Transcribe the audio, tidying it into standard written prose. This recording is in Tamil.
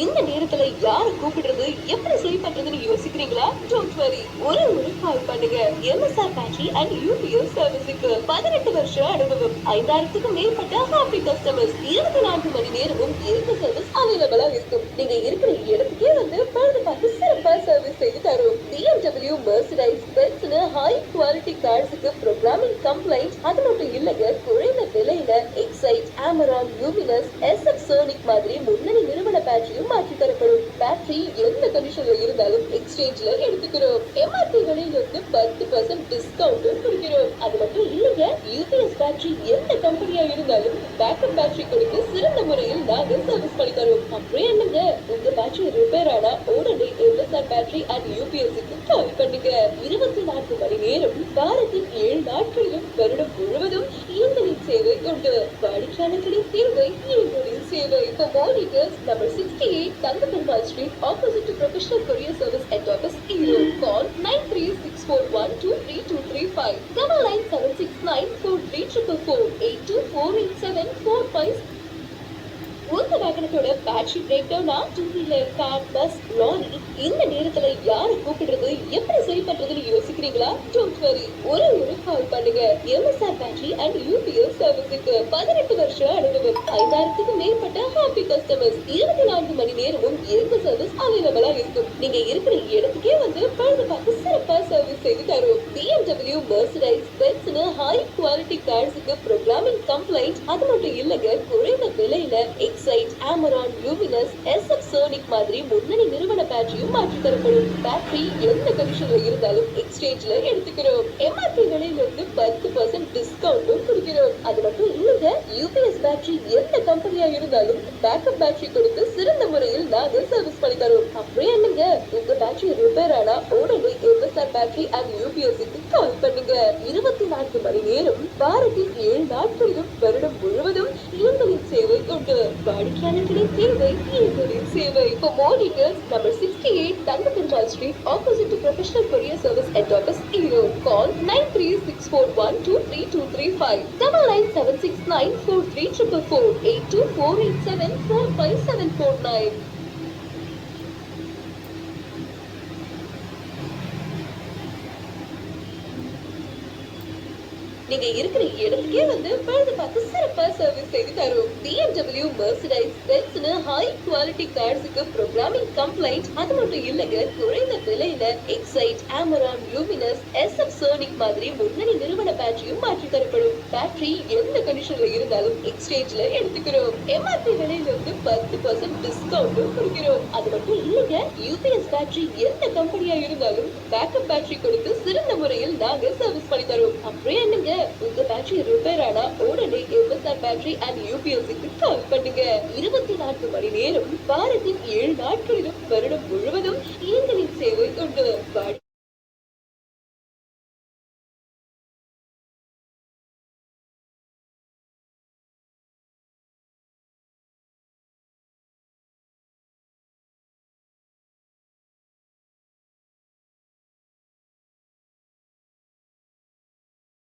இந்த நேரத்துல யார கூப்பிடுறது, எப்படி சரி பண்றதுன்னு யோசிக்கிறீங்களா? Don't worry. ஒரு கால் பண்ணுங்க. எம்எஸ்ஆர் பேட்டரி அண்ட் யூபிஎஸ் சர்வீஸுக்கு 18 வருஷம் அனுபவம். 5000க்கும் மேற்பட்ட ஹாப்பி கஸ்டமர்ஸ். 24 மணி நேரமும் எங்க சர்வீஸ் அவைலபிளா இருக்கும். நீங்க இருக்கிற இடத்துக்கே வந்து பழுது பார்த்து சிறப்பா சர்வீஸ் செய்து தரும். BMW, Mercedes, Benzன்னு ஹை குவாலிட்டி கார்ஸுக்கு ப்ரோக்ராமிங் கம்ப்ளைண்ட் அது மட்டும் இல்லங்க, குறைந்த விலையில Exide, Amaron, Luminous, SF Sonic மாதிரி முன்னணி நிறுவன பேட்டரியும் மாற்றி தரப்படும். பேட்டரி எந்த கண்டிஷன்ல இருந்தாலும் எக்ஸ்சேஞ்ச்ல எடுத்துக்கிறோம். MRP விலையில இருந்து 10% டிஸ்கவுண்ட் கொடுக்கிறோம். அது மட்டும் இல்லங்க, UPS பேட்டரி எந்த கம்பெனியா இருந்தாலும் பேக்கப் பேட்டரி கொடுத்து சிறந்த முறையில் நாங்க சர்வீஸ் பண்ணி தரோம். அப்படியே என்னங்க, உங்க பேட்டரி ரிப்பேர் ஆனா உடனே எம்எஸ்ஆர் பேட்டரி அண்ட் யூபிஎஸ்க்கு கால் பண்ணுங்க. 24 மணி நேரம் வாரத்தின் 7 நாட்களிலும் வருடம் முழுவதும் இயந்திரின் சேவை உண்டு. வாடிக்கையாளர்களின் தேவை இயந்திரின் சேவை. For more details, number 68 Tangapurmal Street, opposite to Professional Courier Service at office Ero. Call 9364123235, 9976943444, 8248745. உங்க வாகனத்தோட பேட்டரி பிரேக் டவுனா, two wheeler, car, bus, lorry, இந்த நேரத்துல யார கூப்பிடுறது, எப்படி சரி பண்றதுன்னு யோசிக்கிறீங்களா? Don't worry. ஒரு கால் பண்ணுங்க. எம்எஸ்ஆர் பேட்டரி அண்ட் யூபிஎஸ் சர்வீஸுக்கு 18 வருஷம் அனுபவம். 5000க்கும் மேற்பட்ட ஹாப்பி கஸ்டமர்ஸ். 24 மணி நேரமும் எங்க சர்வீஸ் அவைலபிளா இருக்கும். நீங்க இருக்கிற இடத்துக்கே வந்து பழுது பார்த்து சிறப்பா சர்வீஸ் செய்து தரும். BMW, Mercedes, Benzன்னு ஹை குவாலிட்டி கார்ஸுக்கு ப்ரோக்ராமிங் கம்ப்ளைண்ட் அது மட்டும் இல்லங்க, குறைந்த விலையில Exide, Amaron, Luminous, SF Sonic மாதிரி முன்னணி நிறுவன பேட்டரியும் மாற்றி தரப்படும். பேட்டரி எந்த கண்டிஷன்ல இருந்தாலும் எக்ஸ்சேஞ்ச்ல எடுத்துக்கிறோம். MRP விலையில இருந்து 10% டிஸ்கவுண்டும் கொடுக்கிறோம். அது மட்டும் இல்லங்க, யூபிஎஸ் பேட்டரி எந்த கம்பெனியா இருந்தாலும் பேக்கப் பேட்டரி கொடுத்து சிறந்த முறையில் நாங்க சர்வீஸ் பண்ணி தரோம். அப்படியே என்னங்க, உங்க பேட்டரி ரிப்பேர் ஆனா உடனே எம்எஸ்ஆர் பேட்டரி அண்ட் யூபிஎஸ்க்கு கால் பண்ணுங்க. 24 மணி நேரம் வாரத்தின் 7 நாட்களிலும் வருடம் முழுவதும் இயந்திரின் சேவை உண்டு. வாடிக்கையாளர்களின் தேவை இயந்திரின் சேவை. For more details, number 68 Tangapurmal Street, opposite to Professional Courier Service at office Ero. Call 9364123235, 9976943444, 824874549. நீங்க இருக்கிற இடத்துக்கே வந்து பழுது பார்த்து சிறப்பா சர்வீஸ் செய்து தரும். BMW, Mercedes, Benzன்னு ஹை குவாலிட்டி கார்ஸுக்கு ப்ரோக்ராமிங் கம்ப்ளைண்ட் அது மட்டும் இல்லங்க, குறைந்த விலையில Exide, Amaron, Luminous, SF Sonic மாதிரி முன்னணி நிறுவன பேட்டரியும் மாற்றி தரப்படும். பேட்டரி எந்த கண்டிஷன்ல இருந்தாலும் எக்ஸ்சேஞ்ச்ல எடுத்துக்கிறோம். MRP விலையில இருந்து 10% டிஸ்கவுண்டும் கொடுக்கிறோம். அது மட்டும் இல்லங்க, யூபிஎஸ் பேட்டரி எந்த கம்பெனியா இருந்தாலும் பேக்கப் பேட்டரி கொடுத்து சிறந்த முறையில் நாங்க சர்வீஸ் பண்ணி தரோம். அப்படியே என்னங்க, உங்க பேட்டரி ரிப்பேர் ஆனா உடனே எம்எஸ்ஆர் பேட்டரி அண்ட் யூபிஎஸ்க்கு கால் பண்ணுங்க. 24 மணி நேரம் வாரத்தின் 7 நாட்களிலும் வருடம் முழுவதும் இயந்திரின் சேவை உண்டு.